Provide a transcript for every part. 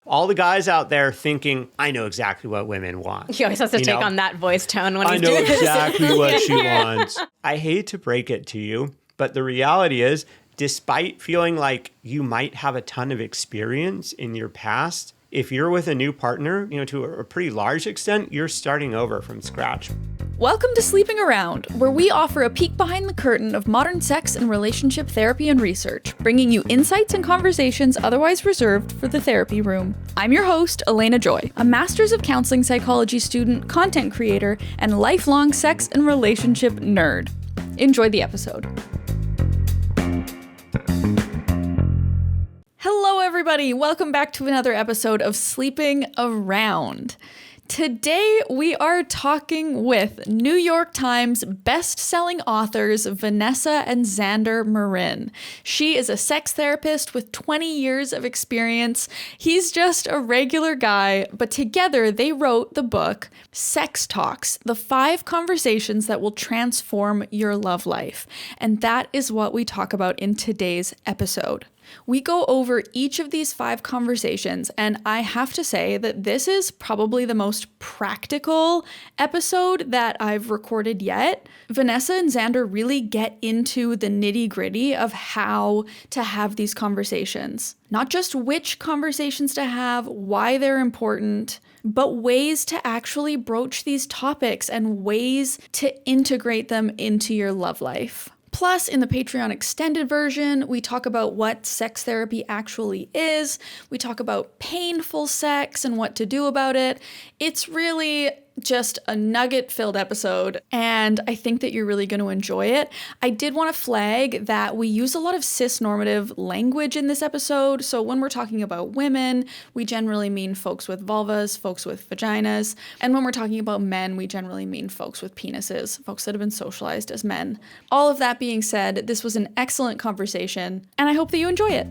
All the guys out there thinking, I know exactly what women want. He always has to take on that voice tone when he's doing this. I know exactly what she wants. I hate to break it to you, but the reality is, despite feeling like you might have a ton of experience in your past, if you're with a new partner, to a pretty large extent, you're starting over from scratch. Welcome to Sleeping Around, where we offer a peek behind the curtain of modern sex and relationship therapy and research, bringing you insights and conversations otherwise reserved for the therapy room. I'm your host, Elena Joy, a Master's of Counseling Psychology student, content creator, and lifelong sex and relationship nerd. Enjoy the episode. Hello, everybody. Welcome back to another episode of Sleeping Around. Today, we are talking with New York Times best-selling authors Vanessa and Xander Marin. She is a sex therapist with 20 years of experience. He's just a regular guy, but together they wrote the book Sex Talks, the 5 conversations that will transform your love life. And that is what we talk about in today's episode. We go over each of these 5 conversations, and I have to say that this is probably the most practical episode that I've recorded yet. Vanessa and Xander really get into the nitty-gritty of how to have these conversations. Not just which conversations to have, why they're important, but ways to actually broach these topics and ways to integrate them into your love life. Plus, in the Patreon extended version, we talk about what sex therapy actually is. We talk about painful sex and what to do about it. It's really just a nugget-filled episode, and I think that you're really going to enjoy it. I did want to flag that we use a lot of cis-normative language in this episode, so when we're talking about women, we generally mean folks with vulvas, folks with vaginas, and when we're talking about men, we generally mean folks with penises, folks that have been socialized as men. All of that being said, this was an excellent conversation, and I hope that you enjoy it.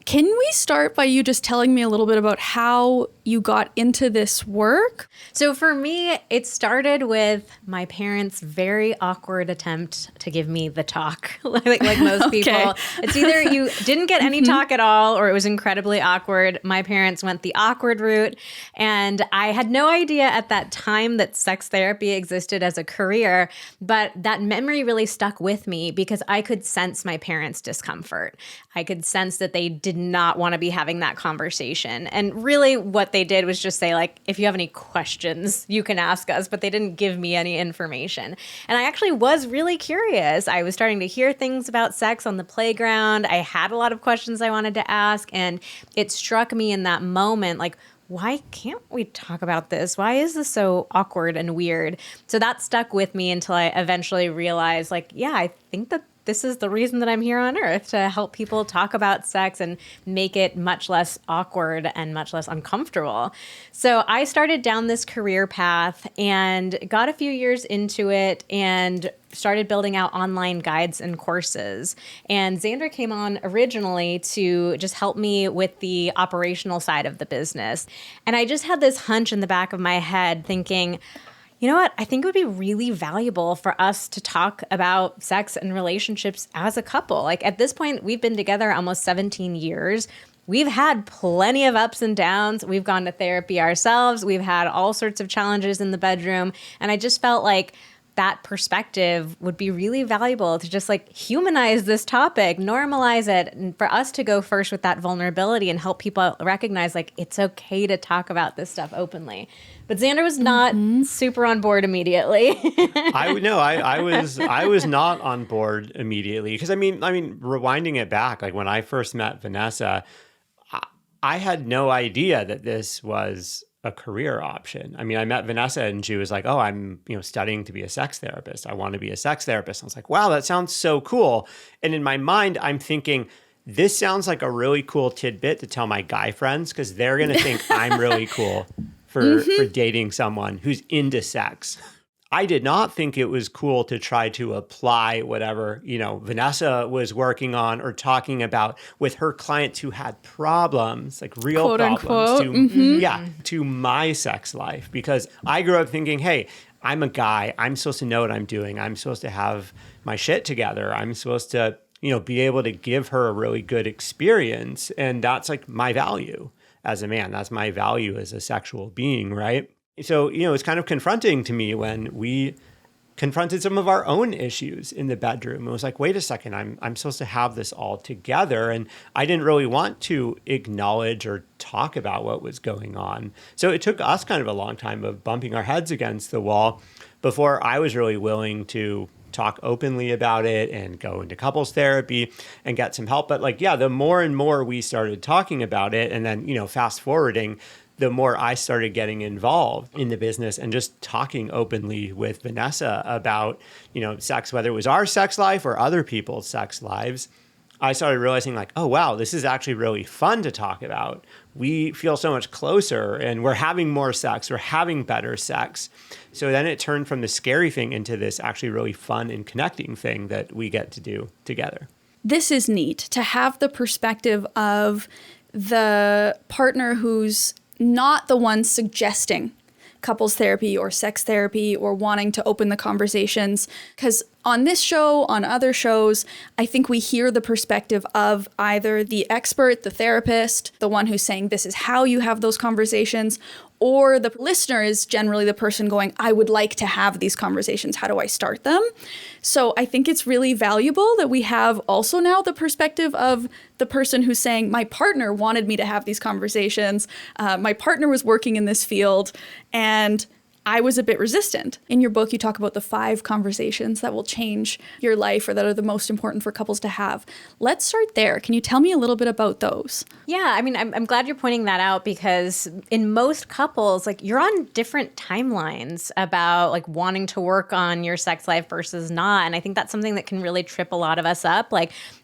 Can we start by you just telling me a little bit about how you got into this work? So for me, it started with my parents' very awkward attempt to give me the talk, like most people. Okay. It's either you didn't get any talk at all or it was incredibly awkward. My parents went the awkward route, and I had no idea at that time that sex therapy existed as a career, but that memory really stuck with me because I could sense my parents' discomfort. I could sense that they did not want to be having that conversation. And really what they did was just say, like, if you have any questions, you can ask us, but they didn't give me any information. And I actually was really curious. I was starting to hear things about sex on the playground. I had a lot of questions I wanted to ask. And it struck me in that moment, like, why can't we talk about this? Why is this so awkward and weird? So that stuck with me until I eventually realized, like, yeah, I think that this is the reason that I'm here on earth, to help people talk about sex and make it much less awkward and much less uncomfortable. So I started down this career path and got a few years into it and started building out online guides and courses. And Xander came on originally to just help me with the operational side of the business. And I just had this hunch in the back of my head thinking, you know what? I think it would be really valuable for us to talk about sex and relationships as a couple. Like at this point, we've been together almost 17 years. We've had plenty of ups and downs. We've gone to therapy ourselves. We've had all sorts of challenges in the bedroom. And I just felt like that perspective would be really valuable to just like humanize this topic, normalize it, and for us to go first with that vulnerability and help people recognize like it's okay to talk about this stuff openly. But Xander was not super on board immediately. I was not on board immediately because I mean, rewinding it back, like when I first met Vanessa, I had no idea that this was a career option. I mean, I met Vanessa and she was like, "Oh, I'm, studying to be a sex therapist. I want to be a sex therapist." I was like, "Wow, that sounds so cool." And in my mind, I'm thinking, this sounds like a really cool tidbit to tell my guy friends because they're going to think I'm really cool for dating someone who's into sex. I did not think it was cool to try to apply whatever, Vanessa was working on or talking about with her clients who had problems, like real quote, problems unquote. to my sex life. Because I grew up thinking, hey, I'm a guy. I'm supposed to know what I'm doing. I'm supposed to have my shit together. I'm supposed to be able to give her a really good experience. And that's like my value as a man. That's my value as a sexual being, right? So, it's kind of confronting to me when we confronted some of our own issues in the bedroom. It was like, wait a second, I'm supposed to have this all together. And I didn't really want to acknowledge or talk about what was going on. So it took us kind of a long time of bumping our heads against the wall before I was really willing to talk openly about it and go into couples therapy and get some help. But the more and more we started talking about it, and then, fast forwarding, the more I started getting involved in the business and just talking openly with Vanessa about, sex, whether it was our sex life or other people's sex lives, I started realizing oh, wow, this is actually really fun to talk about. We feel so much closer and we're having more sex, we're having better sex. So then it turned from the scary thing into this actually really fun and connecting thing that we get to do together. This is neat to have the perspective of the partner who's not the one suggesting couples therapy or sex therapy or wanting to open the conversations. Because on this show, on other shows, I think we hear the perspective of either the expert, the therapist, the one who's saying this is how you have those conversations, or the listener is generally the person going, I would like to have these conversations. How do I start them? So I think it's really valuable that we have also now the perspective of the person who's saying, my partner wanted me to have these conversations. My partner was working in this field and I was a bit resistant. In your book, you talk about the 5 conversations that will change your life or that are the most important for couples to have. Let's start there. Can you tell me a little bit about those? Yeah, I mean, I'm glad you're pointing that out because in most couples, you're on different timelines about wanting to work on your sex life versus not. And I think that's something that can really trip a lot of us up.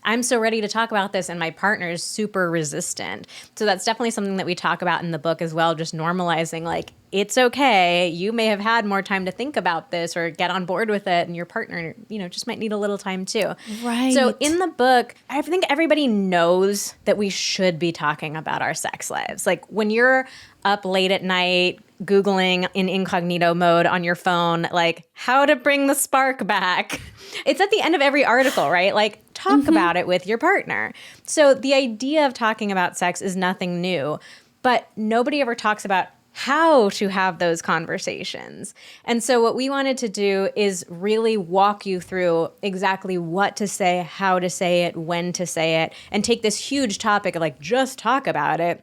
I'm so ready to talk about this and my partner is super resistant. So that's definitely something that we talk about in the book as well, just normalizing it's okay. You may have had more time to think about this or get on board with it, and your partner, just might need a little time too. Right. So in the book, I think everybody knows that we should be talking about our sex lives. When you're up late at night, Googling in incognito mode on your phone, how to bring the spark back. It's at the end of every article, right? Talk about it with your partner. So the idea of talking about sex is nothing new, but nobody ever talks about how to have those conversations. And so what we wanted to do is really walk you through exactly what to say, how to say it, when to say it, and take this huge topic of just talk about it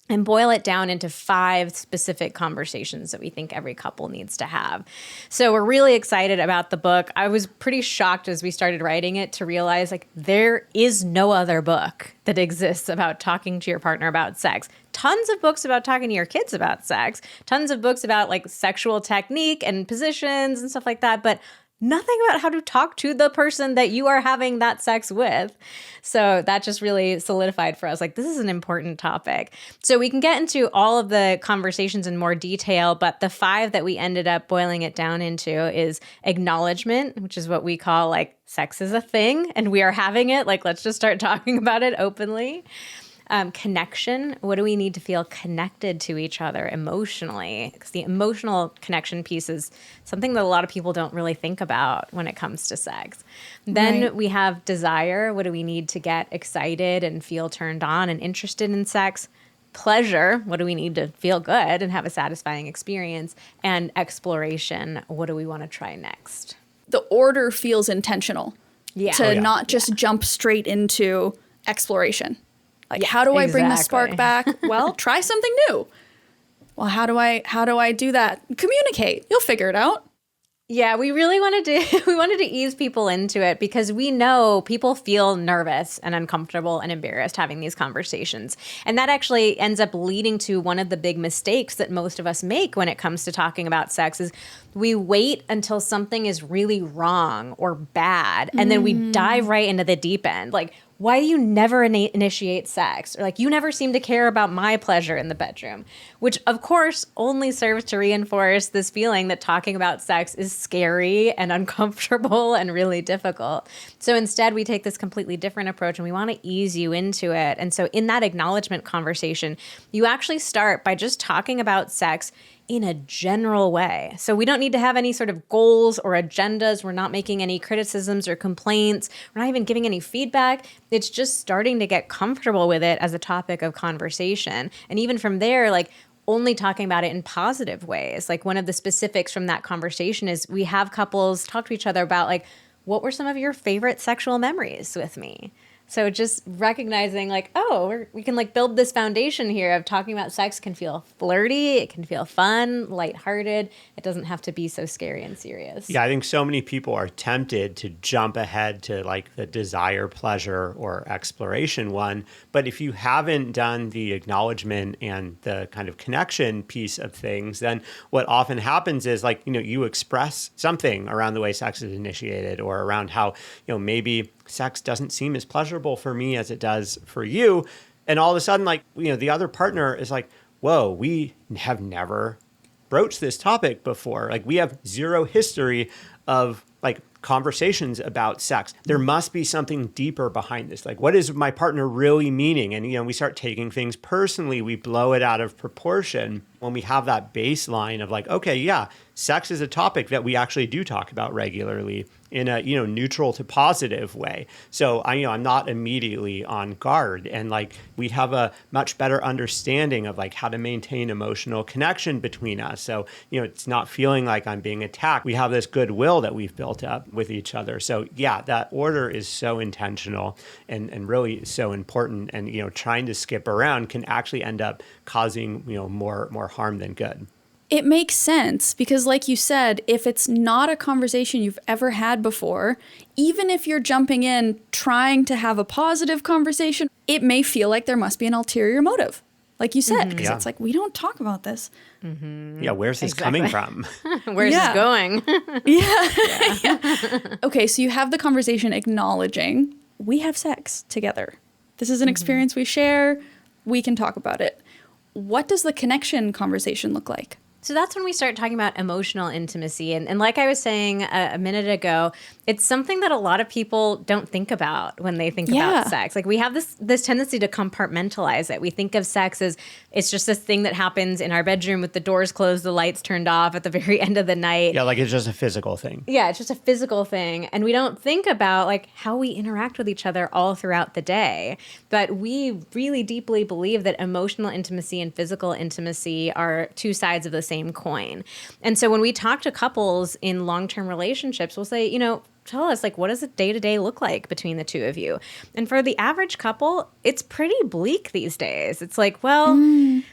and boil it down into 5 specific conversations that we think every couple needs to have. So we're really excited about the book. I was pretty shocked as we started writing it to realize there is no other book that exists about talking to your partner about sex. Tons of books about talking to your kids about sex, tons of books about sexual technique and positions and stuff like that, but nothing about how to talk to the person that you are having that sex with. So that just really solidified for us, this is an important topic. So we can get into all of the conversations in more detail, but the 5 that we ended up boiling it down into is acknowledgement, which is what we call sex is a thing and we are having it. Let's just start talking about it openly. Connection. What do we need to feel connected to each other emotionally? Because the emotional connection piece is something that a lot of people don't really think about when it comes to sex. Then we have desire. What do we need to get excited and feel turned on and interested in sex? Pleasure. What do we need to feel good and have a satisfying experience? And exploration. What do we want to try next? The order feels intentional. Not just jump straight into exploration. How do I bring the spark back? Well, try something new. Well, how do I do that? Communicate. You'll figure it out. Yeah, we really wanted to ease people into it because we know people feel nervous and uncomfortable and embarrassed having these conversations. And that actually ends up leading to one of the big mistakes that most of us make when it comes to talking about sex is we wait until something is really wrong or bad and then we dive right into the deep end. Why do you never initiate sex? Or you never seem to care about my pleasure in the bedroom, which of course only serves to reinforce this feeling that talking about sex is scary and uncomfortable and really difficult. So instead we take this completely different approach and we want to ease you into it. And so in that acknowledgement conversation, you actually start by just talking about sex in a general way. So we don't need to have any sort of goals or agendas. We're not making any criticisms or complaints. We're not even giving any feedback. It's just starting to get comfortable with it as a topic of conversation. And even from there, like only talking about it in positive ways. Like one of the specifics from that conversation is we have couples talk to each other about like, what were some of your favorite sexual memories with me? So just recognizing like, oh, we can like build this foundation here of talking about sex can feel flirty. It can feel fun, lighthearted. It doesn't have to be so scary and serious. Yeah, I think so many people are tempted to jump ahead to like the desire, pleasure, or exploration one. But if you haven't done the acknowledgement and the kind of connection piece of things, then what often happens is like, you express something around the way sex is initiated or around how, maybe sex doesn't seem as pleasurable for me as it does for you. And all of a sudden, like, the other partner is like, whoa, we have never broached this topic before. Like, we have zero history of like conversations about sex. There must be something deeper behind this. Like, what is my partner really meaning? And, we start taking things personally. We blow it out of proportion when we have that baseline of like, okay, yeah, sex is a topic that we actually do talk about regularly in a, neutral to positive way. So I'm not immediately on guard, and like we have a much better understanding of like how to maintain emotional connection between us. So, it's not feeling like I'm being attacked. We have this goodwill that we've built up with each other. So yeah, that order is so intentional and really so important. And, trying to skip around can actually end up causing, more harm than good. It makes sense because, like you said, if it's not a conversation you've ever had before, even if you're jumping in trying to have a positive conversation, it may feel like there must be an ulterior motive, like you said, because it's like, we don't talk about this. Yeah, where's this coming from? Where's this going? Yeah. Okay, so you have the conversation acknowledging we have sex together. This is an experience we share. We can talk about it. What does the connection conversation look like? So that's when we start talking about emotional intimacy. And like I was saying a minute ago, it's something that a lot of people don't think about when they think about sex. Like we have this tendency to compartmentalize it. We think of sex as it's just this thing that happens in our bedroom with the doors closed, the lights turned off at the very end of the night. Yeah, like it's just a physical thing. Yeah, it's just a physical thing. And we don't think about like how we interact with each other all throughout the day. But we really deeply believe that emotional intimacy and physical intimacy are two sides of the same coin. And so when we talk to couples in long-term relationships, we'll say, tell us, like, what does a day-to-day look like between the two of you? And for the average couple, it's pretty bleak these days. It's like, well,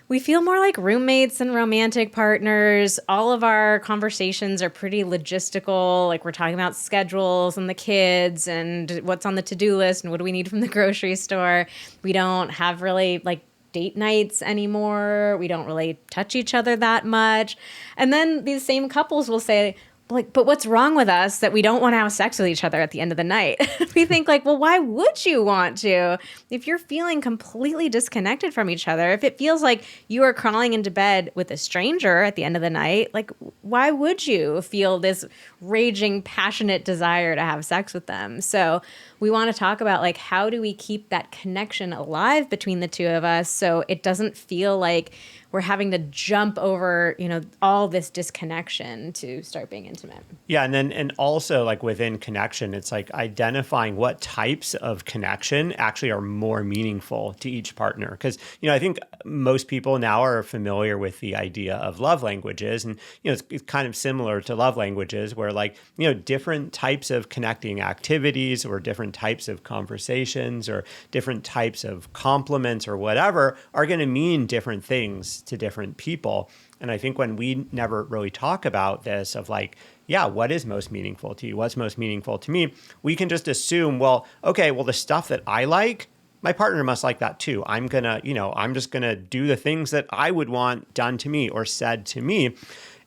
we feel more like roommates than romantic partners. All of our conversations are pretty logistical. Like, we're talking about schedules and the kids and what's on the to-do list and what do we need from the grocery store. We don't have really, like, date nights anymore. We don't really touch each other that much. And then these same couples will say, like, but what's wrong with us that we don't want to have sex with each other at the end of the night? We think like, well, why would you want to? If you're feeling completely disconnected from each other, if it feels like you are crawling into bed with a stranger at the end of the night, like, why would you feel this raging, passionate desire to have sex with them? So we want to talk about like, how do we keep that connection alive between the two of us so it doesn't feel like we're having to jump over, all this disconnection to start being intimate. Yeah. And also like within connection, it's like identifying what types of connection actually are more meaningful to each partner. Because, I think most people now are familiar with the idea of love languages. And, it's kind of similar to love languages where like, different types of connecting activities or different types of conversations or different types of compliments or whatever are going to mean different things to different people. And I think when we never really talk about this of like, yeah, what is most meaningful to you? What's most meaningful to me? We can just assume, well, okay, well, the stuff that I like, my partner must like that too. I'm just gonna do the things that I would want done to me or said to me.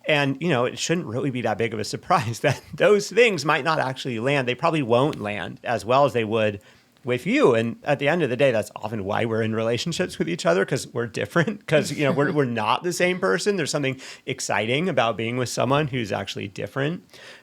And, it shouldn't really be that big of a surprise that those things might not actually land. They probably won't land as well as they would with you. And at the end of the day, that's often why we're in relationships with each other, because we're different, because, we're not the same person. There's something exciting about being with someone who's actually different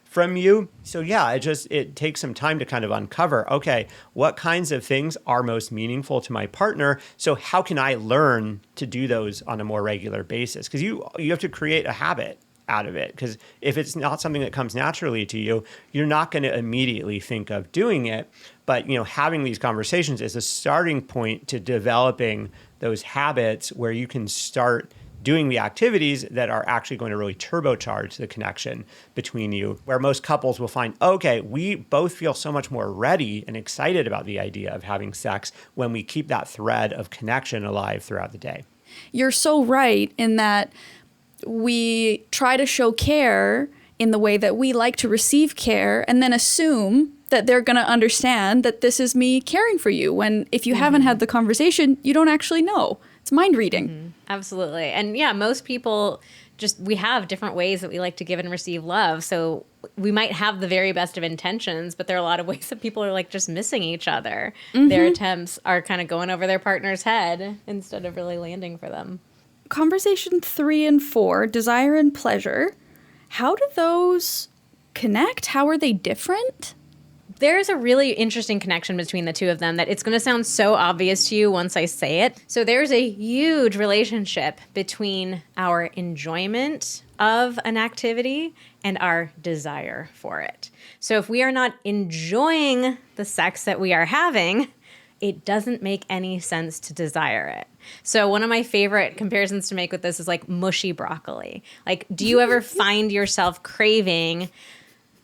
from you. So yeah, it takes some time to kind of uncover, okay, what kinds of things are most meaningful to my partner? So how can I learn to do those on a more regular basis? Because you have to create a habit out of it. Because if it's not something that comes naturally to you, you're not going to immediately think of doing it. But having these conversations is a starting point to developing those habits where you can start doing the activities that are actually going to really turbocharge the connection between you, where most couples will find, okay, we both feel so much more ready and excited about the idea of having sex when we keep that thread of connection alive throughout the day. You're so right in that we try to show care in the way that we like to receive care and then assume that they're going to understand that this is me caring for you, when if you haven't had the conversation, you don't actually know. It's mind reading. Absolutely. And yeah, most people we have different ways that we like to give and receive love. So we might have the very best of intentions, but there are a lot of ways that people are like just missing each other. Their attempts are kind of going over their partner's head instead of really landing for them. Conversation 3 and 4, desire and pleasure. How do those connect? How are they different? There's a really interesting connection between the two of them that it's going to sound so obvious to you once I say it. So there's a huge relationship between our enjoyment of an activity and our desire for it. So if we are not enjoying the sex that we are having, it doesn't make any sense to desire it. So one of my favorite comparisons to make with this is like mushy broccoli. Like, do you ever find yourself craving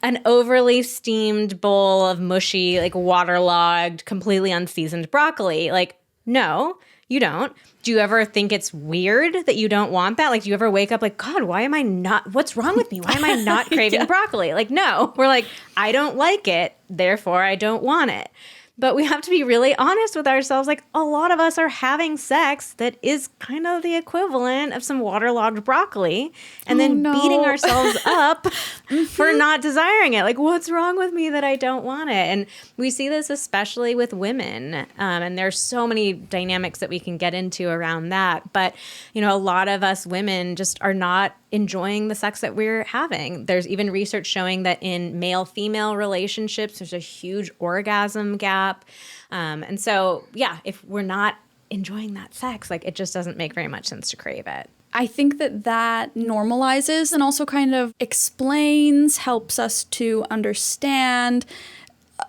an overly steamed bowl of mushy, like waterlogged, completely unseasoned broccoli? Like, no, you don't. Do you ever think it's weird that you don't want that? Like, do you ever wake up like, God, what's wrong with me? Why am I not craving broccoli? Like, no, we're like, I don't like it, therefore I don't want it. But we have to be really honest with ourselves. Like, a lot of us are having sex that is kind of the equivalent of some waterlogged broccoli and then beating ourselves up for not desiring it. Like, what's wrong with me that I don't want it? And we see this especially with women. And there's so many dynamics that we can get into around that. But, a lot of us women just are not enjoying the sex that we're having. There's even research showing that in male-female relationships, there's a huge orgasm gap. And so, yeah, if we're not enjoying that sex, like it just doesn't make very much sense to crave it. I think that normalizes and also kind of explains, helps us to understand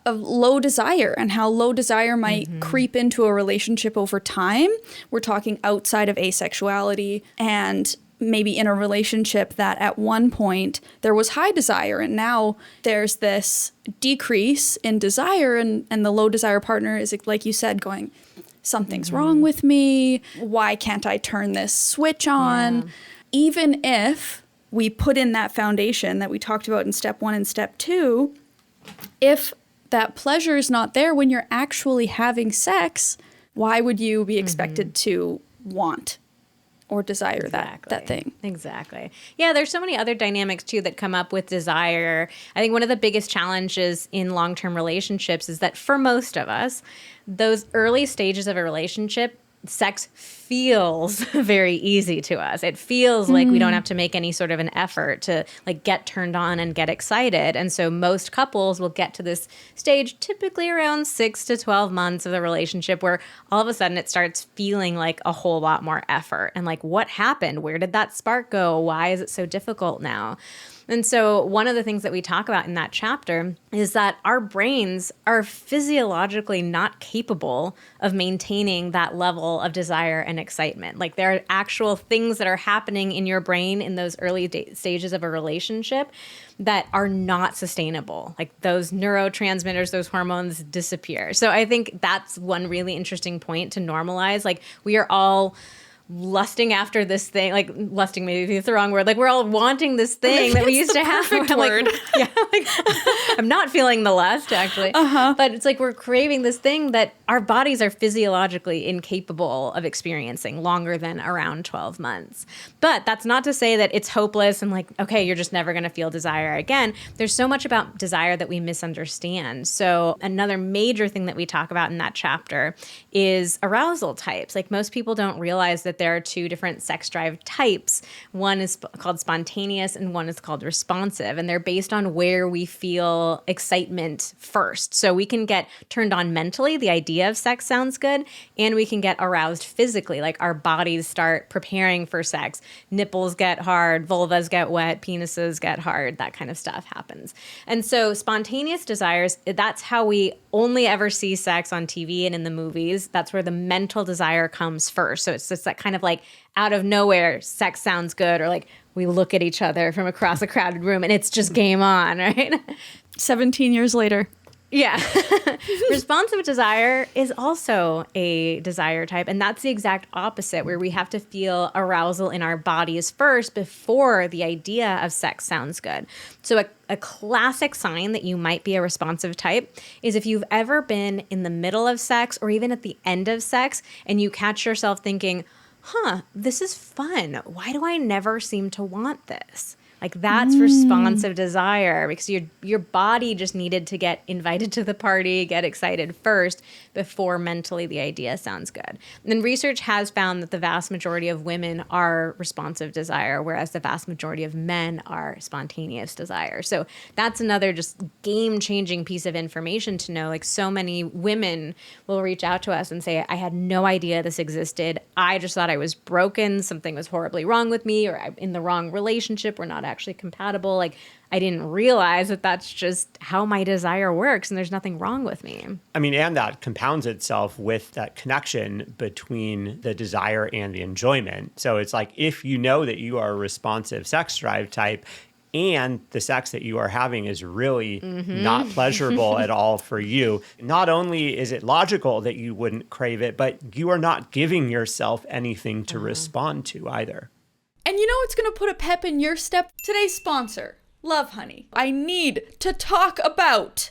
of low desire and how low desire might creep into a relationship over time. We're talking outside of asexuality and maybe in a relationship that at one point there was high desire and now there's this decrease in desire and the low desire partner is, like you said, going, something's wrong with me. Why can't I turn this switch on? Yeah. Even if we put in that foundation that we talked about in step 1 and step 2, if that pleasure is not there when you're actually having sex, why would you be expected to want or desire that thing? Exactly. Yeah, there's so many other dynamics too that come up with desire. I think one of the biggest challenges in long-term relationships is that for most of us, those early stages of a relationship, sex feels very easy to us. It feels like we don't have to make any sort of an effort to like get turned on and get excited. And so most couples will get to this stage typically around 6 to 12 months of the relationship where all of a sudden it starts feeling like a whole lot more effort. And like, what happened? Where did that spark go? Why is it so difficult now? And so one of the things that we talk about in that chapter is that our brains are physiologically not capable of maintaining that level of desire and excitement. Like there are actual things that are happening in your brain in those early stages of a relationship that are not sustainable. Like those neurotransmitters, those hormones disappear. So I think that's one really interesting point to normalize. Like we are all lusting after this thing, like lusting maybe is the wrong word. Like we're all wanting this thing that we used to have. Word. Like, yeah, like, I'm not feeling the lust actually, but it's like we're craving this thing that our bodies are physiologically incapable of experiencing longer than around 12 months. But that's not to say that it's hopeless and like, okay, you're just never going to feel desire again. There's so much about desire that we misunderstand. So another major thing that we talk about in that chapter is arousal types. Like most people don't realize that that there are two different sex drive types. One is called spontaneous and one is called responsive. And they're based on where we feel excitement first. So we can get turned on mentally, the idea of sex sounds good, and we can get aroused physically, like our bodies start preparing for sex. Nipples get hard, vulvas get wet, penises get hard, that kind of stuff happens. And so spontaneous desires, that's how we only ever see sex on TV and in the movies. That's where the mental desire comes first. So it's just that kind of like out of nowhere, sex sounds good, or like we look at each other from across a crowded room and it's just game on, right? 17 years later. Yeah. Responsive desire is also a desire type, and that's the exact opposite, where we have to feel arousal in our bodies first before the idea of sex sounds good. So a classic sign that you might be a responsive type is if you've ever been in the middle of sex or even at the end of sex and you catch yourself thinking, this is fun. Why do I never seem to want this? Like that's responsive desire, because your body just needed to get invited to the party, get excited first before mentally the idea sounds good. And research has found that the vast majority of women are responsive desire, whereas the vast majority of men are spontaneous desire. So that's another just game-changing piece of information to know. Like so many women will reach out to us and say, I had no idea this existed. I just thought I was broken. Something was horribly wrong with me, or I'm in the wrong relationship. We're not actually compatible. Like I didn't realize that that's just how my desire works and there's nothing wrong with me. I mean, and that compounds itself with that connection between the desire and the enjoyment. So it's like, if you know that you are a responsive sex drive type and the sex that you are having is really not pleasurable at all for you, not only is it logical that you wouldn't crave it, but you are not giving yourself anything to respond to either. And you know what's going to put a pep in your step? Today's sponsor, Love Honey. I need to talk about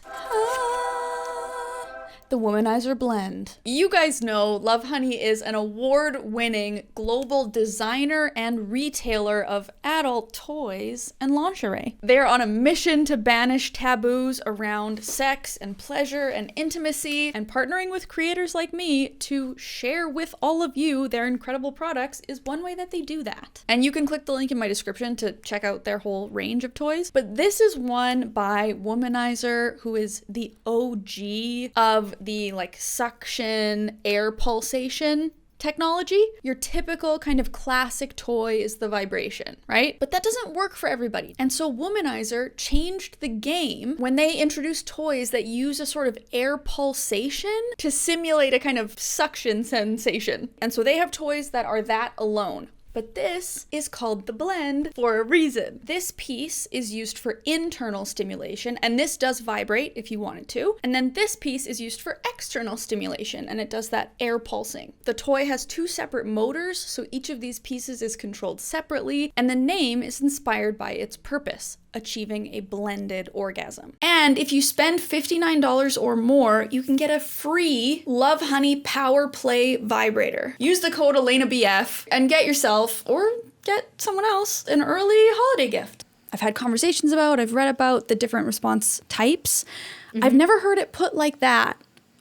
the Womanizer Blend. You guys know Love Honey is an award-winning global designer and retailer of adult toys and lingerie. They're on a mission to banish taboos around sex and pleasure and intimacy, and partnering with creators like me to share with all of you their incredible products is one way that they do that. And you can click the link in my description to check out their whole range of toys. But this is one by Womanizer, who is the OG of the like suction air pulsation technology. Your typical kind of classic toy is the vibration, right? But that doesn't work for everybody. And so Womanizer changed the game when they introduced toys that use a sort of air pulsation to simulate a kind of suction sensation. And so they have toys that are that alone. But this is called the Blend for a reason. This piece is used for internal stimulation, and this does vibrate if you wanted to. And then this piece is used for external stimulation, and it does that air pulsing. The toy has two separate motors, so each of these pieces is controlled separately, and the name is inspired by its purpose: achieving a blended orgasm. And if you spend $59 or more, you can get a free Love Honey Power Play vibrator. Use the code ElenaBF and get yourself, or get someone else, an early holiday gift. I've had conversations about, I've read about the different response types. I've never heard it put like that,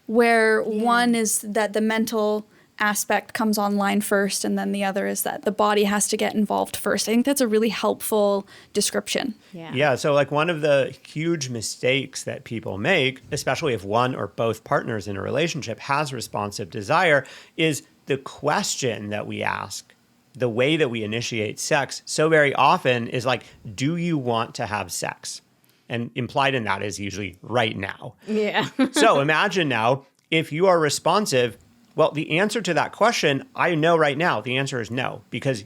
where one is that the mental aspect comes online first, and then the other is that the body has to get involved first. I think that's a really helpful description. Yeah. So like one of the huge mistakes that people make, especially if one or both partners in a relationship has responsive desire, is the question that we ask. The way that we initiate sex so very often is like, do you want to have sex? And implied in that is usually right now. Yeah. So imagine now, if you are responsive, well, the answer to that question, I know right now, the answer is no, because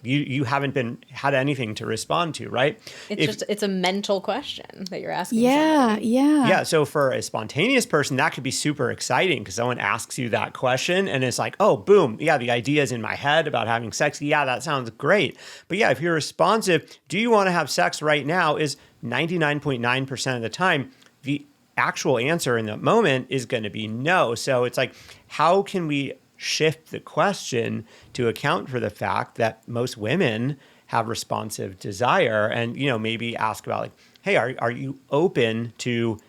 you haven't had anything to respond to, right? It's a mental question that you're asking somebody. Yeah. So for a spontaneous person, that could be super exciting because someone asks you that question and it's like, oh, boom. Yeah, the idea is in my head about having sex. Yeah, that sounds great. But yeah, if you're responsive, do you want to have sex right now is 99.9% of the time, the actual answer in the moment is going to be no. So it's like, how can we shift the question to account for the fact that most women have responsive desire, and maybe ask about like, hey, are you open to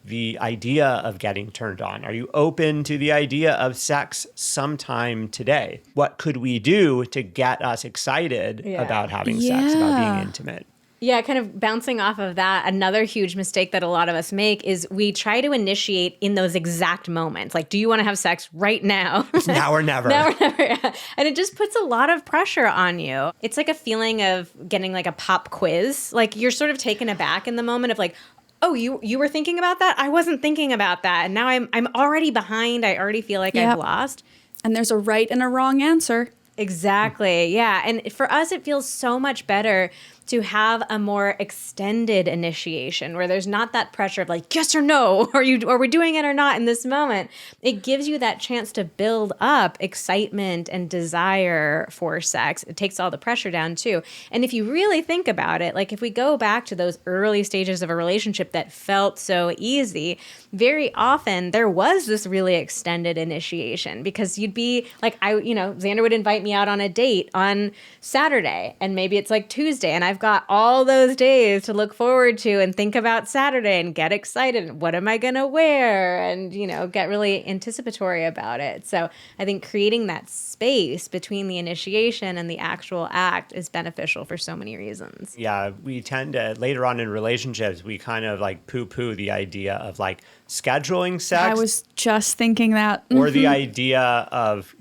the idea of getting turned on? Are you open to the idea of sex sometime today? What could we do to get us excited about having sex, about being intimate? Yeah, kind of bouncing off of that, another huge mistake that a lot of us make is we try to initiate in those exact moments. Like, do you want to have sex right now? It's now or never. Now or never. Yeah. And it just puts a lot of pressure on you. It's like a feeling of getting like a pop quiz. Like you're sort of taken aback in the moment of like, oh, you were thinking about that? I wasn't thinking about that. And now I'm already behind. I already feel like I've lost. And there's a right and a wrong answer. Exactly. Yeah. And for us, it feels so much better to have a more extended initiation where there's not that pressure of like, yes or no, are we doing it or not in this moment? It gives you that chance to build up excitement and desire for sex. It takes all the pressure down too. And if you really think about it, like if we go back to those early stages of a relationship that felt so easy, very often there was this really extended initiation because you'd be like, Xander would invite me out on a date on Saturday and maybe it's like Tuesday and I've got all those days to look forward to and think about Saturday and get excited. What am I going to wear? And, get really anticipatory about it. So I think creating that space between the initiation and the actual act is beneficial for so many reasons. Yeah, we tend to, later on in relationships, we kind of like poo-poo the idea of like scheduling sex. I was just thinking that. Or the idea of,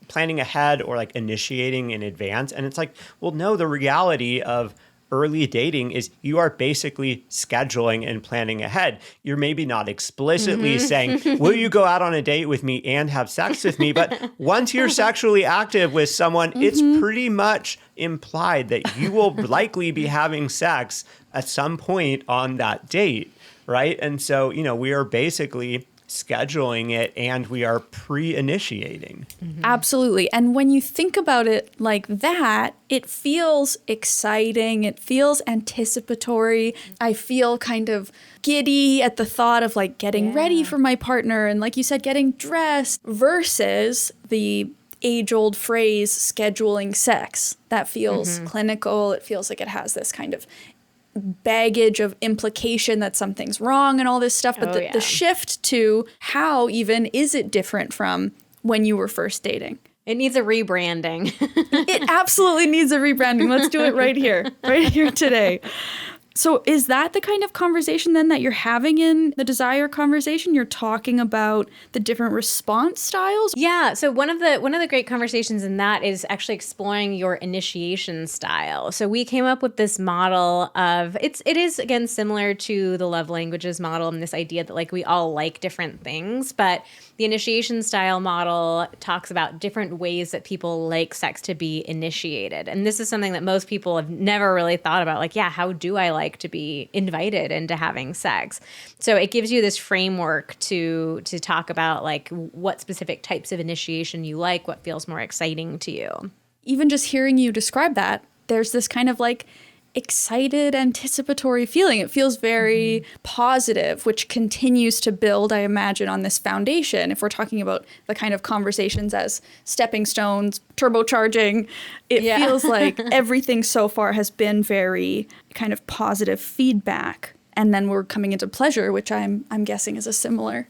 planning ahead or like initiating in advance. And it's like, well, no, the reality of early dating is you are basically scheduling and planning ahead. You're maybe not explicitly saying, will you go out on a date with me and have sex with me? But once you're sexually active with someone, it's pretty much implied that you will likely be having sex at some point on that date, right? And so, we are basically scheduling it and we are pre-initiating. Absolutely. And when you think about it like that, it feels exciting. It feels anticipatory. I feel kind of giddy at the thought of like getting ready for my partner and like you said, getting dressed versus the age-old phrase scheduling sex. That feels clinical. It feels like it has this kind of baggage of implication that something's wrong and all this stuff. But the shift to how even is it different from when you were first dating? It needs a rebranding. It absolutely needs a rebranding. Let's do it right here today. So is that the kind of conversation then that you're having in the desire conversation? You're talking about the different response styles? Yeah. So one of the great conversations in that is actually exploring your initiation style. So we came up with this model of it is again similar to the love languages model and this idea that like we all like different things, but the initiation style model talks about different ways that people like sex to be initiated. And this is something that most people have never really thought about. Like, how do I like to be invited into having sex? So it gives you this framework to talk about like what specific types of initiation you like, what feels more exciting to you. Even just hearing you describe that, there's this kind of like excited, anticipatory feeling. It feels very positive, which continues to build, I imagine, on this foundation. If we're talking about the kind of conversations as stepping stones, turbocharging, it feels like everything so far has been very kind of positive feedback. And then we're coming into pleasure, which I'm guessing is a similar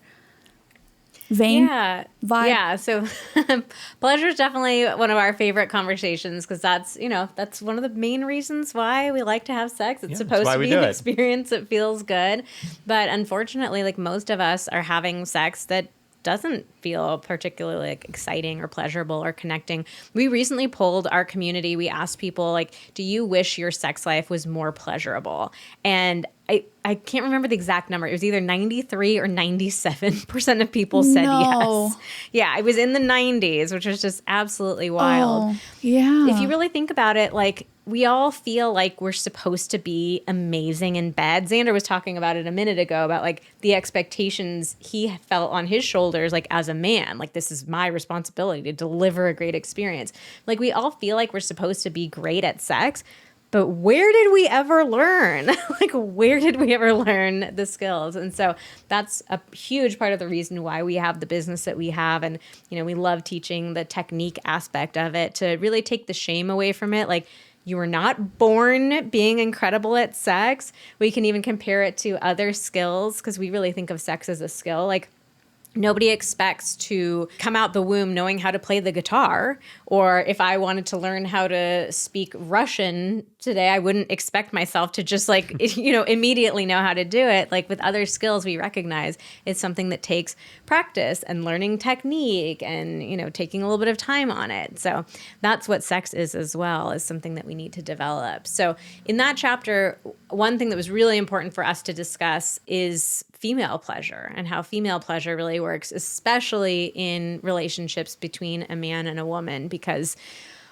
vein, vibe. Yeah. So pleasure is definitely one of our favorite conversations because that's one of the main reasons why we like to have sex. It's supposed to be an experience that feels good. But unfortunately, like most of us are having sex that doesn't feel particularly like exciting or pleasurable or connecting. We recently polled our community. We asked people like, do you wish your sex life was more pleasurable? And I can't remember the exact number. It was either 93 or 97% of people said yes. Yeah, it was in the 90s, which was just absolutely wild. Oh, yeah. If you really think about it, like we all feel like we're supposed to be amazing in bed. Xander was talking about it a minute ago about like the expectations he felt on his shoulders, like as a man, like this is my responsibility to deliver a great experience. Like we all feel like we're supposed to be great at sex. But where did we ever learn? Like, where did we ever learn the skills? And so that's a huge part of the reason why we have the business that we have. And, we love teaching the technique aspect of it to really take the shame away from it. Like, You were not born being incredible at sex. We can even compare it to other skills because we really think of sex as a skill. Like, nobody expects to come out the womb knowing how to play the guitar. Or if I wanted to learn how to speak Russian today, I wouldn't expect myself to just immediately know how to do it. Like with other skills, we recognize it's something that takes practice and learning technique and, taking a little bit of time on it. So that's what sex is as well, is something that we need to develop. So in that chapter, one thing that was really important for us to discuss is female pleasure and how female pleasure really works, especially in relationships between a man and a woman, because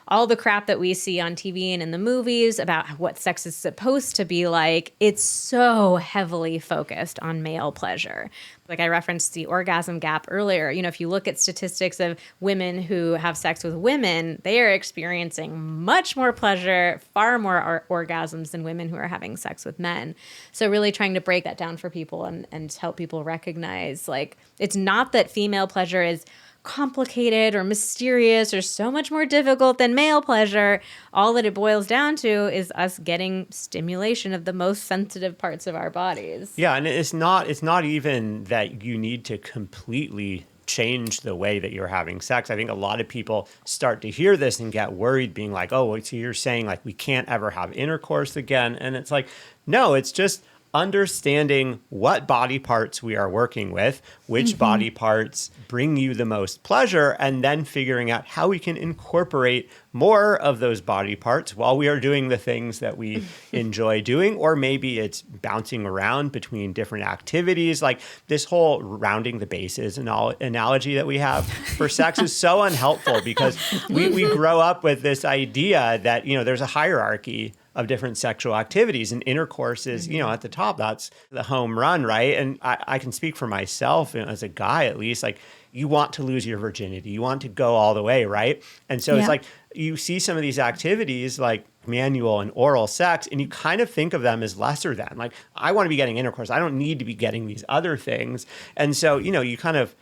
all the crap that we see on TV and in the movies about what sex is supposed to be like, it's so heavily focused on male pleasure. Like I referenced the orgasm gap earlier. If you look at statistics of women who have sex with women, they are experiencing much more pleasure, far more orgasms than women who are having sex with men. So really trying to break that down for people and help people recognize, like, it's not that female pleasure is complicated or mysterious or so much more difficult than male pleasure. All that it boils down to is us getting stimulation of the most sensitive parts of our bodies. Yeah, and it's not even that you need to completely change the way that you're having sex. I think a lot of people start to hear this and get worried, being like, oh, so you're saying like we can't ever have intercourse again. And it's like, no, it's just understanding what body parts we are working with, which body parts bring you the most pleasure, and then figuring out how we can incorporate more of those body parts while we are doing the things that we enjoy doing. Or maybe it's bouncing around between different activities. Like this whole rounding the bases analogy that we have for sex is so unhelpful because we grow up with this idea that, there's a hierarchy of different sexual activities, and intercourse is, at the top. That's the home run, right? And I can speak for myself, as a guy at least, like you want to lose your virginity, you want to go all the way, right? And so it's like you see some of these activities like manual and oral sex, and you kind of think of them as lesser than. Like, I want to be getting intercourse, I don't need to be getting these other things. And so, you kind of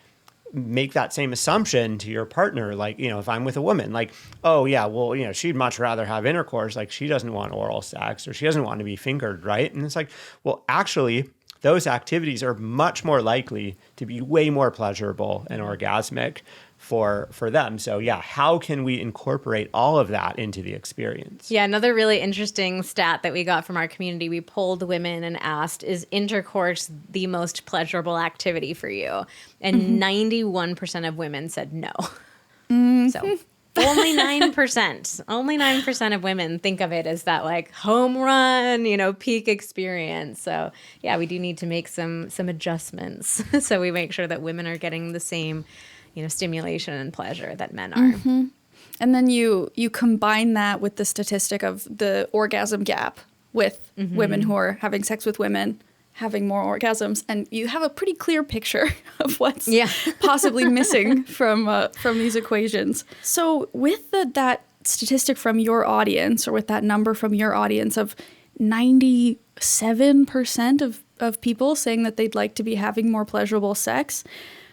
make that same assumption to your partner. Like, if I'm with a woman, like, oh yeah, well, she'd much rather have intercourse. Like, she doesn't want oral sex, or she doesn't want to be fingered, right? And it's like, well, actually, those activities are much more likely to be way more pleasurable and orgasmic for them. So yeah, how can we incorporate all of that into the experience? Yeah, another really interesting stat that we got from our community, we polled women and asked, is intercourse the most pleasurable activity for you? And 91% of women said no. So only 9% of women think of it as that like home run, peak experience. So yeah, we do need to make some adjustments so we make sure that women are getting the same stimulation and pleasure that men are. And then you combine that with the statistic of the orgasm gap with women who are having sex with women having more orgasms, and you have a pretty clear picture of what's possibly missing from these equations. So with that statistic from your audience, or with that number from your audience of 97% of people saying that they'd like to be having more pleasurable sex,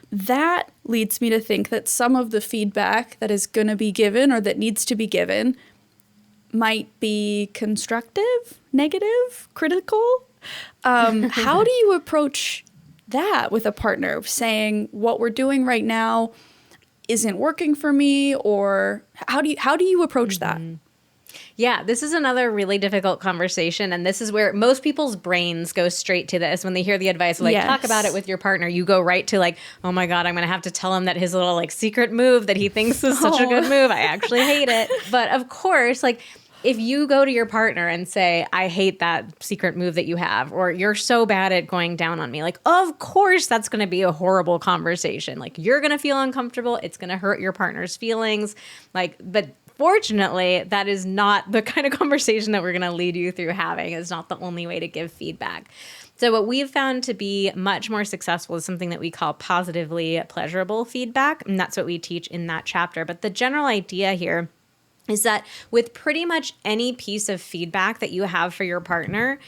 that leads me to think that some of the feedback that is going to be given, or that needs to be given, might be constructive, negative, critical. How do you approach that with a partner, saying what we're doing right now isn't working for me? Or how do you approach that? Yeah, this is another really difficult conversation. And this is where most people's brains go straight to this. When they hear the advice, like, talk about it with your partner, you go right to like, oh my God, I'm going to have to tell him that his little like secret move that he thinks is such a good move, I actually hate it. But of course, like, if you go to your partner and say, I hate that secret move that you have, or you're so bad at going down on me, like, of course, that's going to be a horrible conversation. Like, you're going to feel uncomfortable. It's going to hurt your partner's feelings. Like, but fortunately, that is not the kind of conversation that we're going to lead you through having. It's not the only way to give feedback. So what we've found to be much more successful is something that we call positively pleasurable feedback. And that's what we teach in that chapter. But the general idea here is that with pretty much any piece of feedback that you have for your partner,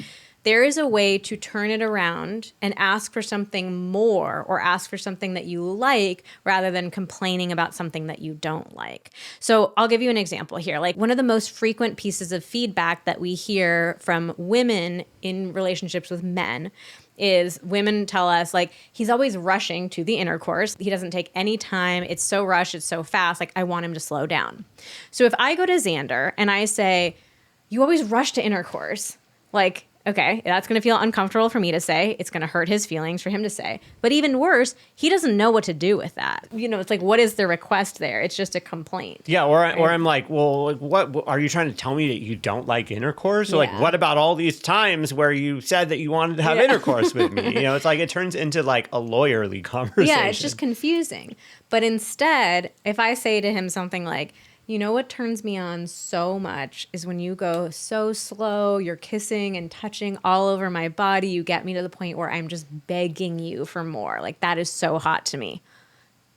there is a way to turn it around and ask for something more or ask for something that you like rather than complaining about something that you don't like. So I'll give you an example here. Like one of the most frequent pieces of feedback that we hear from women in relationships with men is women tell us, like, he's always rushing to the intercourse. He doesn't take any time. It's so rushed. It's so fast. Like, I want him to slow down. So if I go to Xander and I say, you always rush to intercourse, like, okay, that's going to feel uncomfortable for me to say. It's going to hurt his feelings for him to say. But even worse, he doesn't know what to do with that. You know, it's like, what is the request there? It's just a complaint. Yeah, or I'm like, well, like, what are you trying to tell me that you don't like intercourse? Or like, what about all these times where you said that you wanted to have intercourse with me? You know, it's like it turns into like a lawyerly conversation. Yeah, it's just confusing. But instead, if I say to him something like, you know what turns me on so much is when you go so slow, you're kissing and touching all over my body. You get me to the point where I'm just begging you for more. Like, that is so hot to me.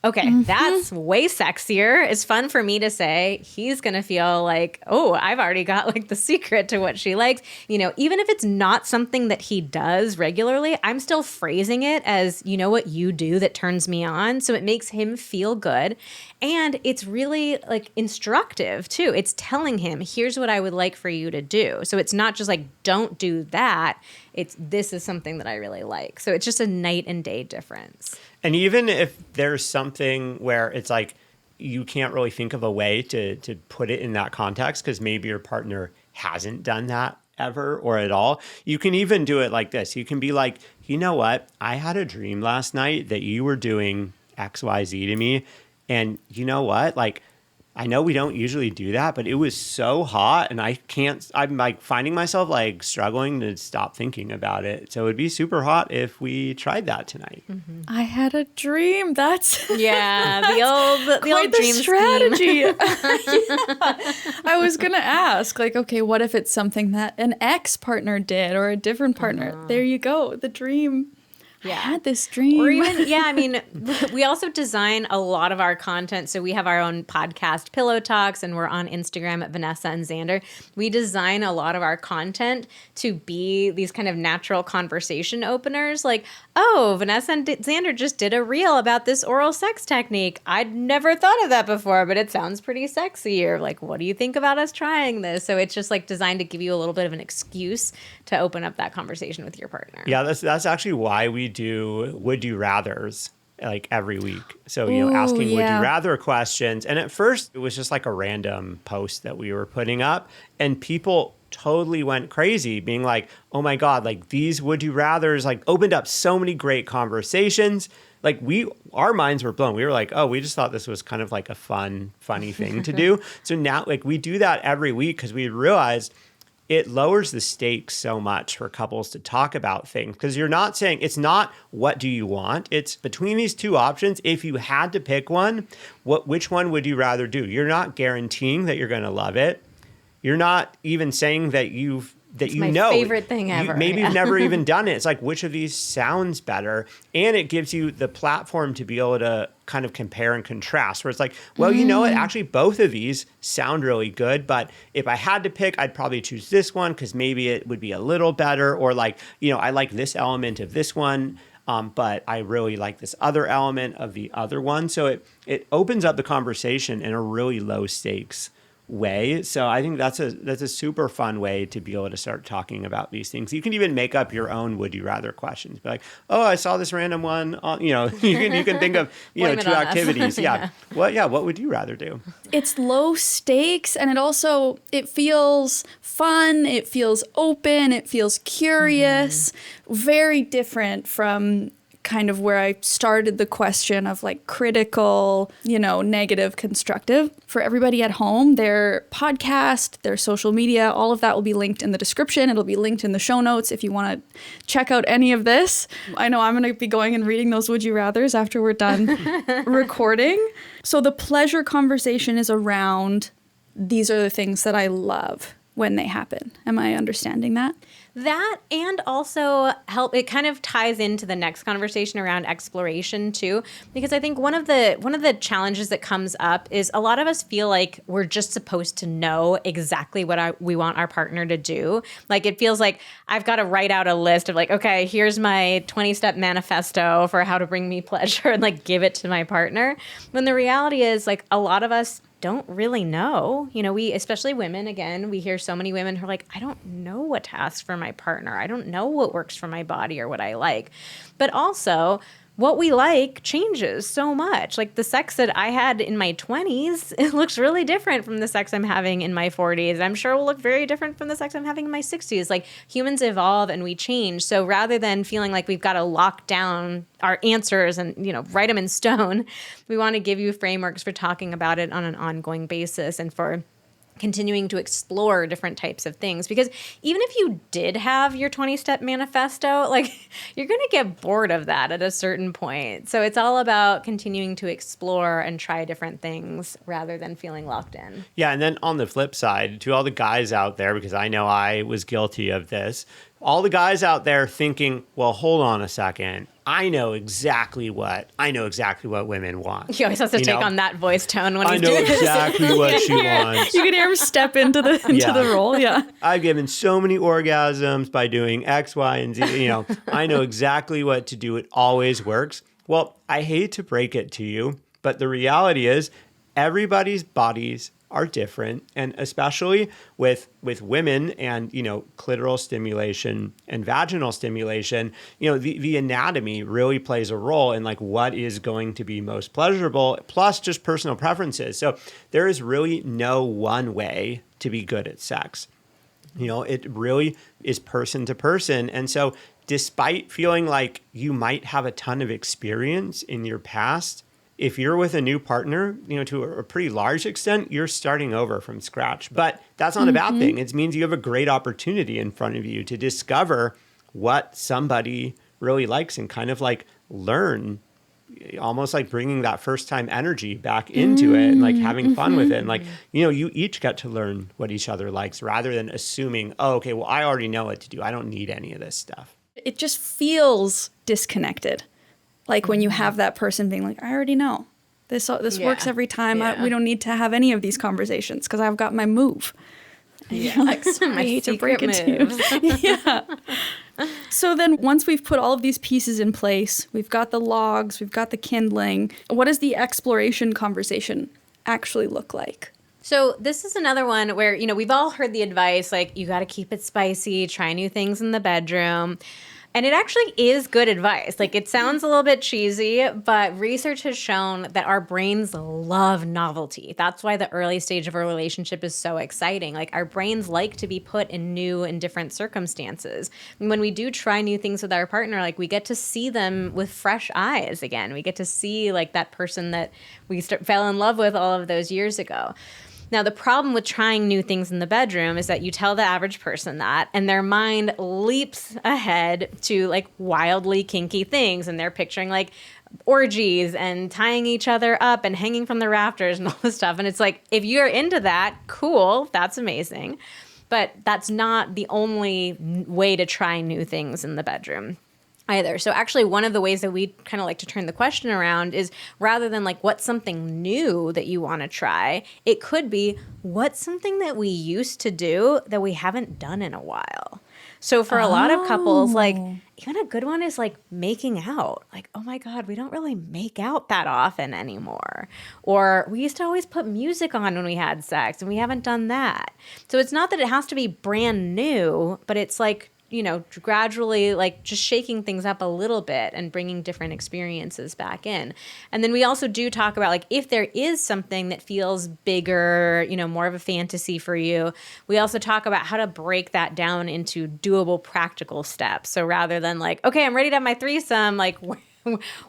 Okay, that's way sexier. It's fun for me to say. He's going to feel like, oh, I've already got like the secret to what she likes. You know, even if it's not something that he does regularly, I'm still phrasing it as, you know what you do that turns me on. So it makes him feel good. And it's really like instructive too. It's telling him, here's what I would like for you to do. So it's not just like, don't do that. It's, this is something that I really like. So it's just a night and day difference. And even if there's something where it's like you can't really think of a way to put it in that context because maybe your partner hasn't done that ever or at all, you can even do it like this. You can be like, you know what? I had a dream last night that you were doing XYZ to me. And you know what? Like, I know we don't usually do that, but it was so hot and I'm like finding myself like struggling to stop thinking about it. So it'd be super hot if we tried that tonight. Mm-hmm. I had a dream. That's the old dream strategy. Yeah. I was going to ask like, okay, what if it's something that an ex-partner did or a different partner? There you go. The dream. Yeah. I had this dream. Or even, I mean, we also design a lot of our content. So we have our own podcast, Pillow Talks, and we're on Instagram at Vanessa and Xander. We design a lot of our content to be these kind of natural conversation openers. Like, oh, Vanessa and Xander just did a reel about this oral sex technique. I'd never thought of that before, but it sounds pretty sexy. Or like, what do you think about us trying this? So it's just like designed to give you a little bit of an excuse to open up that conversation with your partner. Yeah, that's actually why we do would you rathers like every week. So, you know, asking would you rather questions. And at first it was just like a random post that we were putting up and people totally went crazy being like, oh my God, like these would you rathers like opened up so many great conversations. Like our minds were blown. We were like, oh, we just thought this was kind of like a funny thing to do. So now like we do that every week because we realized it lowers the stakes so much for couples to talk about things because you're not saying it's not what do you want? It's between these two options. If you had to pick one, which one would you rather do? You're not guaranteeing that you're going to love it. You're not even saying that It's my favorite thing ever. Maybe you've never even done it. It's like, which of these sounds better? And it gives you the platform to be able to kind of compare and contrast where it's like, well, you know what? Actually, both of these sound really good. But if I had to pick, I'd probably choose this one because maybe it would be a little better. Or like, you know, I like this element of this one, but I really like this other element of the other one. So it opens up the conversation in a really low stakes way. So I think that's a super fun way to be able to start talking about these things. You can even make up your own would you rather questions. Be like, oh, I saw this random one. You know, you can think of two activities. What would you rather do? It's low stakes and it feels fun. It feels open. It feels curious. Very different from kind of where I started the question of like critical, you know, negative, constructive. For everybody at home, their podcast, their social media, all of that will be linked in the description. It'll be linked in the show notes if you want to check out any of this. I know I'm going to be going and reading those would you rathers after we're done recording. So the pleasure conversation is around these are the things that I love when they happen. Am I understanding that? That, and also it kind of ties into the next conversation around exploration too, because I think one of the challenges that comes up is a lot of us feel like we're just supposed to know exactly what we want our partner to do. Like it feels like I've got to write out a list of like, okay, here's my 20-step manifesto for how to bring me pleasure and like give it to my partner. When the reality is like a lot of us don't really know. We, especially women, again, we hear so many women who are like, I don't know what to ask for my partner. I don't know what works for my body or what I like. But also, what we like changes so much. Like the sex that I had in my 20s, it looks really different from the sex I'm having in my 40s. I'm sure it will look very different from the sex I'm having in my 60s. Like humans evolve and we change. So rather than feeling like we've got to lock down our answers and, write them in stone, we want to give you frameworks for talking about it on an ongoing basis and for continuing to explore different types of things. Because even if you did have your 20-step manifesto, like you're going to get bored of that at a certain point. So it's all about continuing to explore and try different things rather than feeling locked in. Yeah. And then on the flip side, to all the guys out there, because I know I was guilty of this, all the guys out there thinking, well, hold on a second. I know exactly what women want. You always have to take on that voice tone when he's doing I know exactly what she wants. You can hear him step into the role. Yeah. I've given so many orgasms by doing X, Y, and Z. I know exactly what to do. It always works. Well, I hate to break it to you, but the reality is everybody's bodies are different, and especially with women and clitoral stimulation and vaginal stimulation, the anatomy really plays a role in like what is going to be most pleasurable, plus just personal preferences. So there is really no one way to be good at sex. It really is person to person. And so despite feeling like you might have a ton of experience in your past, if you're with a new partner, to a pretty large extent, you're starting over from scratch. But that's not a bad thing. It means you have a great opportunity in front of you to discover what somebody really likes and kind of like learn, almost like bringing that first time energy back into it and like having fun with it. And like, you each get to learn what each other likes rather than assuming, oh, okay, well, I already know what to do. I don't need any of this stuff. It just feels disconnected. Like when you have that person being like, I already know. This works every time. Yeah. We don't need to have any of these conversations because I've got my move. And you're like, sorry, I hate to break it to you. Yeah. So then once we've put all of these pieces in place, we've got the logs, we've got the kindling, what does the exploration conversation actually look like? So this is another one where, we've all heard the advice, like, you got to keep it spicy, try new things in the bedroom. And it actually is good advice. Like, it sounds a little bit cheesy, but research has shown that our brains love novelty. That's why the early stage of a relationship is so exciting. Like, our brains like to be put in new and different circumstances. And when we do try new things with our partner, like, we get to see them with fresh eyes again. We get to see, like, that person that we fell in love with all of those years ago. Now, the problem with trying new things in the bedroom is that you tell the average person that, and their mind leaps ahead to like wildly kinky things. And they're picturing like orgies and tying each other up and hanging from the rafters and all this stuff. And it's like, if you're into that, cool, that's amazing. But that's not the only way to try new things in the bedroom either. So actually one of the ways that we kind of like to turn the question around is rather than like what's something new that you want to try, it could be what's something that we used to do that we haven't done in a while. So for a lot of couples, like even a good one is like making out. Like, oh my God, we don't really make out that often anymore. Or we used to always put music on when we had sex and we haven't done that. So it's not that it has to be brand new, but it's like, gradually like just shaking things up a little bit and bringing different experiences back in. And then we also do talk about like if there is something that feels bigger, more of a fantasy for you, we also talk about how to break that down into doable practical steps. So rather than like, okay, I'm ready to have my threesome, like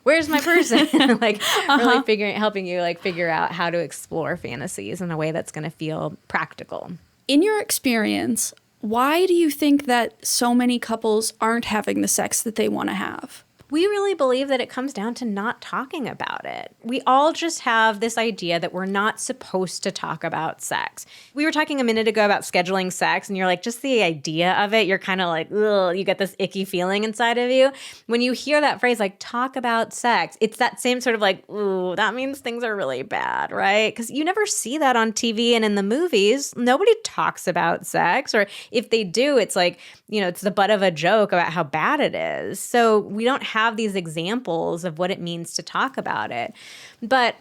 where's my person? Like really helping you like figure out how to explore fantasies in a way that's going to feel practical. In your experience, why do you think that so many couples aren't having the sex that they want to have? We really believe that it comes down to not talking about it. We all just have this idea that we're not supposed to talk about sex. We were talking a minute ago about scheduling sex, and you're like, just the idea of it, you're kind of like, ugh, you get this icky feeling inside of you. When you hear that phrase, like, talk about sex, it's that same sort of like, ooh, that means things are really bad, right? Because you never see that on TV and in the movies. Nobody talks about sex, or if they do, it's like, it's the butt of a joke about how bad it is. So we don't have these examples of what it means to talk about it. But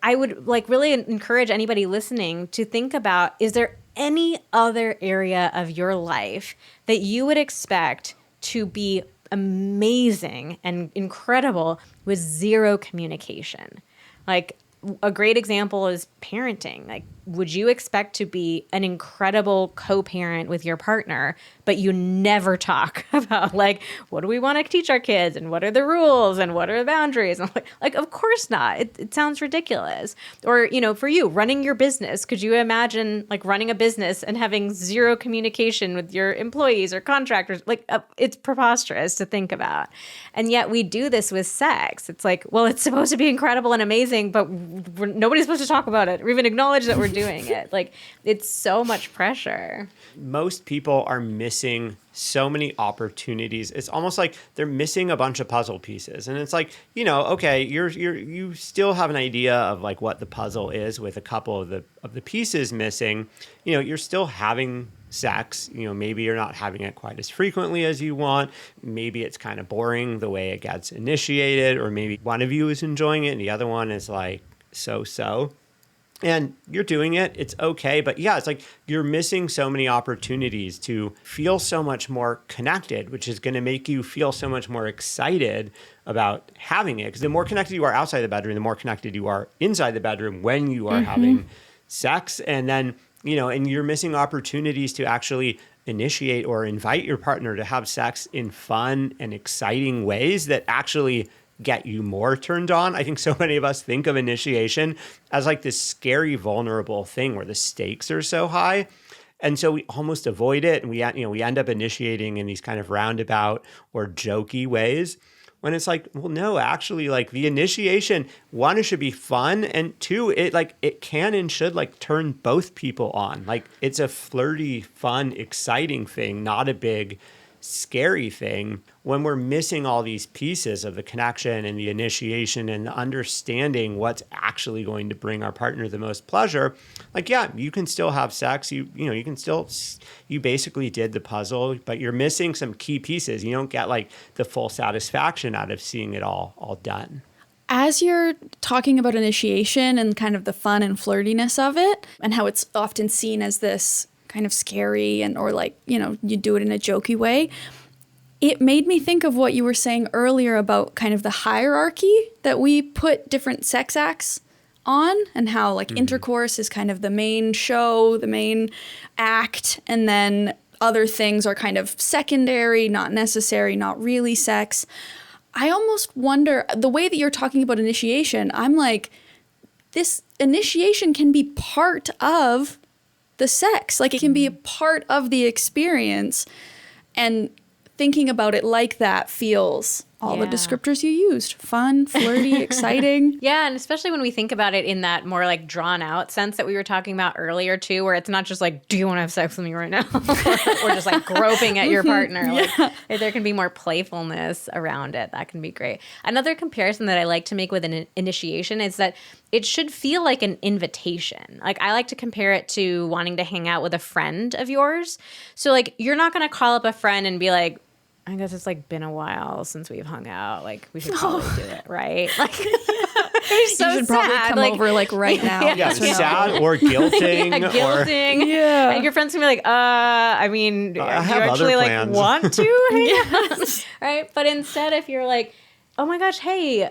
I would really encourage anybody listening to think about, is there any other area of your life that you would expect to be amazing and incredible with zero communication? Like, a great example is parenting. Like, would you expect to be an incredible co-parent with your partner, but you never talk about, like, what do we want to teach our kids, and what are the rules, and what are the boundaries? And like, of course not. It sounds ridiculous. Or, for you, running your business. Could you imagine, like, running a business and having zero communication with your employees or contractors? Like, it's preposterous to think about. And yet we do this with sex. It's like, well, it's supposed to be incredible and amazing, but nobody's supposed to talk about it or even acknowledge that we're doing it. Like, it's so much pressure. Most people are missing so many opportunities. It's almost like they're missing a bunch of puzzle pieces. And it's like, okay, you still have an idea of like what the puzzle is with a couple of the pieces missing. You're still having sex. Maybe you're not having it quite as frequently as you want. Maybe it's kind of boring the way it gets initiated, or maybe one of you is enjoying it and the other one is like so. And you're doing it, it's okay. But yeah, it's like you're missing so many opportunities to feel so much more connected, which is going to make you feel so much more excited about having it. Because the more connected you are outside the bedroom, the more connected you are inside the bedroom when you are having sex. And then, and you're missing opportunities to actually initiate or invite your partner to have sex in fun and exciting ways that actually get you more turned on. I think so many of us think of initiation as like this scary, vulnerable thing where the stakes are so high. And so we almost avoid it. And we end up initiating in these kind of roundabout or jokey ways, when it's like, well, no, actually, like, the initiation, one, it should be fun. And two, it can and should like turn both people on. Like, it's a flirty, fun, exciting thing, not a big scary thing. When we're missing all these pieces of the connection and the initiation and the understanding what's actually going to bring our partner the most pleasure, like, yeah, you can still have sex. You basically did the puzzle, but you're missing some key pieces. You don't get like the full satisfaction out of seeing it all done. As you're talking about initiation and kind of the fun and flirtiness of it, and how it's often seen as this kind of scary or like, you do it in a jokey way, it made me think of what you were saying earlier about kind of the hierarchy that we put different sex acts on, and how like intercourse is kind of the main show, the main act, and then other things are kind of secondary, not necessary, not really sex. I almost wonder, the way that you're talking about initiation, I'm like, this initiation can be part of the sex. Like, it can be a part of the experience. And thinking about it like that feels all the descriptors you used. Fun, flirty, exciting. Yeah, and especially when we think about it in that more like drawn out sense that we were talking about earlier too, where it's not just like, do you want to have sex with me right now? or just like groping at your partner. Like, there can be more playfulness around it. That can be great. Another comparison that I like to make with an initiation is that it should feel like an invitation. Like, I like to compare it to wanting to hang out with a friend of yours. So like, you're not going to call up a friend and be like, I guess it's like been a while since we've hung out. Like, we should probably do it, right? Like, it's so you should sad. probably come over like right now. Yeah, sad or guilting. Guilting. Yeah. And your friends can be like, I mean, do you actually like want to hang out? Right? But instead, if you're like, oh my gosh, hey,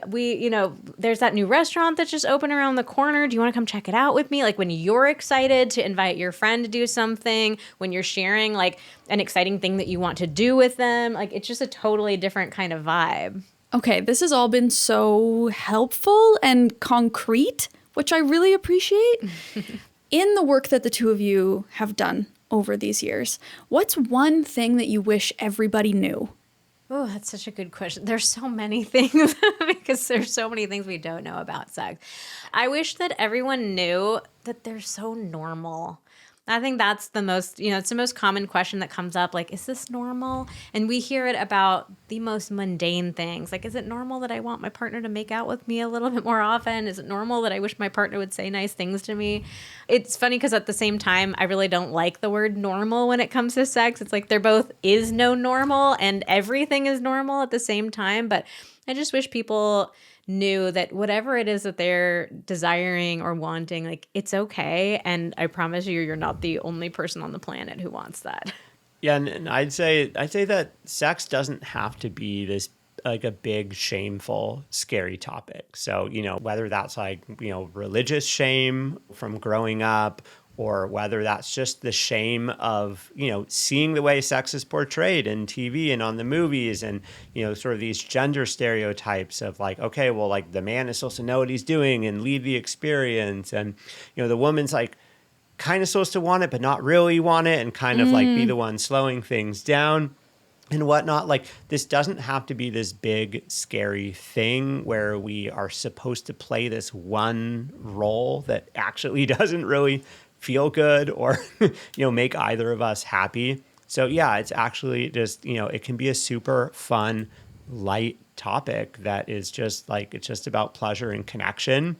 there's that new restaurant that's just open around the corner. Do you want to come check it out with me? Like, when you're excited to invite your friend to do something, when you're sharing like an exciting thing that you want to do with them, like, it's just a totally different kind of vibe. Okay, this has all been so helpful and concrete, which I really appreciate. In the work that the two of you have done over these years, what's one thing that you wish everybody knew Oh, that's such a good question. There's so many things because there's so many things we don't know about sex. I wish that everyone knew that they're so normal. I think that's the most, it's the most common question that comes up. Like, is this normal? And we hear it about the most mundane things. Like, is it normal that I want my partner to make out with me a little bit more often? Is it normal that I wish my partner would say nice things to me? It's funny because at the same time, I really don't like the word normal when it comes to sex. It's like there both is no normal and everything is normal at the same time. But I just wish people knew that whatever it is that they're desiring or wanting, like, it's okay. And I promise you, you're not the only person on the planet who wants that. Yeah, and I'd say that sex doesn't have to be this like a big, shameful, scary topic. So, whether that's like, religious shame from growing up, or whether that's just the shame of, seeing the way sex is portrayed in TV and on the movies, and, sort of these gender stereotypes of like, okay, well, like the man is supposed to know what he's doing and lead the experience. And, the woman's like kind of supposed to want it, but not really want it, and kind of like be the one slowing things down and whatnot. Like, this doesn't have to be this big, scary thing where we are supposed to play this one role that actually doesn't really feel good or, make either of us happy. So yeah, it's actually just, it can be a super fun, light topic that is just like, it's just about pleasure and connection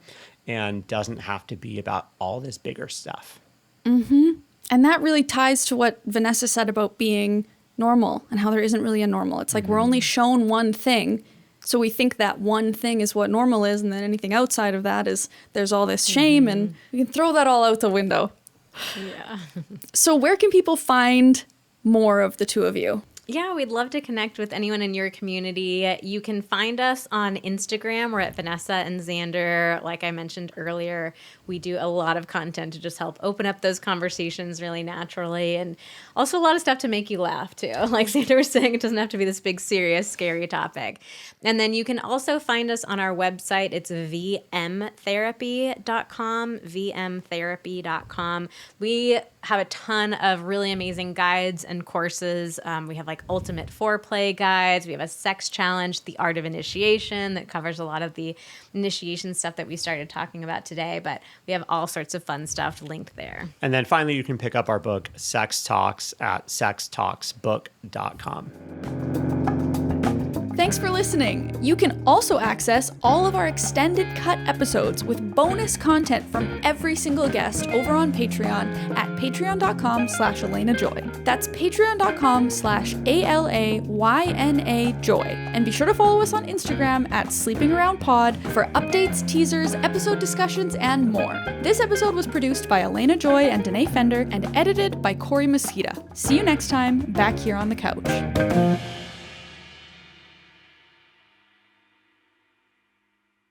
and doesn't have to be about all this bigger stuff. Mm-hmm. And that really ties to what Vanessa said about being normal and how there isn't really a normal. It's like we're only shown one thing. So we think that one thing is what normal is, and then anything outside of that is there's all this shame, and we can throw that all out the window. Yeah. So where can people find more of the two of you? Yeah, we'd love to connect with anyone in your community. You can find us on Instagram. We're at Vanessa and Xander. Like I mentioned earlier, we do a lot of content to just help open up those conversations really naturally. And also a lot of stuff to make you laugh too. Like Xander was saying, it doesn't have to be this big, serious, scary topic. And then you can also find us on our website. It's vmtherapy.com, vmtherapy.com. We have a ton of really amazing guides and courses. We have like ultimate foreplay guides. We have a sex challenge, the art of initiation, that covers a lot of the initiation stuff that we started talking about today. But we have all sorts of fun stuff linked there. And then finally, you can pick up our book, Sex Talks, at sextalksbook.com. Thanks for listening. You can also access all of our extended cut episodes with bonus content from every single guest over on Patreon at patreon.com/AlenaJoy. That's patreon.com/ALAYNAJoy. And be sure to follow us on Instagram at SleepingAroundPod for updates, teasers, episode discussions, and more. This episode was produced by Elena Joy and Danae Fender and edited by Corey Mosqueda. See you next time, back here on the couch.